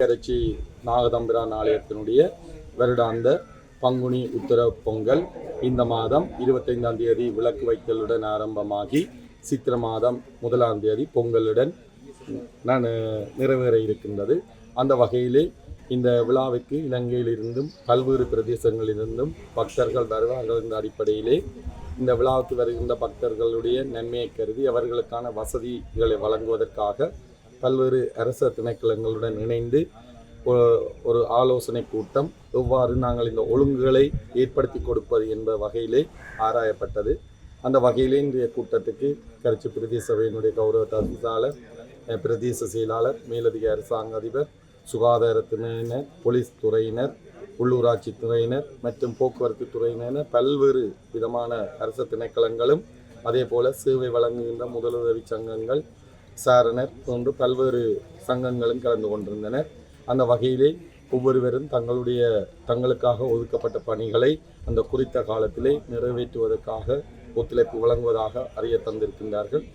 கரைச்சி நாகதம்பிரான் ஆலயத்தினுடைய வருடாந்த பங்குனி உத்தர பொங்கல் இந்த மாதம் 25ஆம் தேதி விளக்கு வைத்தலுடன் ஆரம்பமாகி சித்திரை மாதம் 1ஆம் தேதி பொங்கலுடன் நிறைவேற இருக்கின்றது. அந்த வகையிலே இந்த விழாவுக்கு இலங்கையிலிருந்தும் பல்வேறு பிரதேசங்களிலிருந்தும் பக்தர்கள் வருவார்கள் என்ற அடிப்படையிலே இந்த விழாவுக்கு வருகின்ற பக்தர்களுடைய நன்மையை கருதி அவர்களுக்கான வசதிகளை வழங்குவதற்காக பல்வேறு அரச திணைக்களங்களுடன் இணைந்து ஒரு ஆலோசனை கூட்டம் எவ்வாறு நாங்கள் இந்த ஒழுங்குகளை ஏற்படுத்தி கொடுப்பது என்ற வகையிலே ஆராயப்பட்டது. அந்த வகையிலே இன்றைய கூட்டத்துக்கு கரைச்சி பிரதேச சபையினுடைய கௌரவ தவிசாளர், பிரதேச செயலாளர், மேலதிக அரசாங்க அதிபர், சுகாதாரத்துறையினர், போலீஸ் துறையினர், உள்ளூராட்சி துறையினர் மற்றும் போக்குவரத்து துறையினர், பல்வேறு விதமான அரச திணைக்களங்களும் அதே போல சேவை வழங்குகின்ற முதலுதவி சங்கங்கள், சாரணர் போன்று பல்வேறு சங்கங்களும் கலந்து கொண்டிருந்தனர். அந்த வகையிலே ஒவ்வொருவரும் தங்களுக்காக ஒதுக்கப்பட்ட பணிகளை அந்த குறித்த காலத்திலே நிறைவேற்றுவதற்காக ஒத்துழைப்பு வழங்குவதாக அறிய தந்திருக்கின்றார்கள்.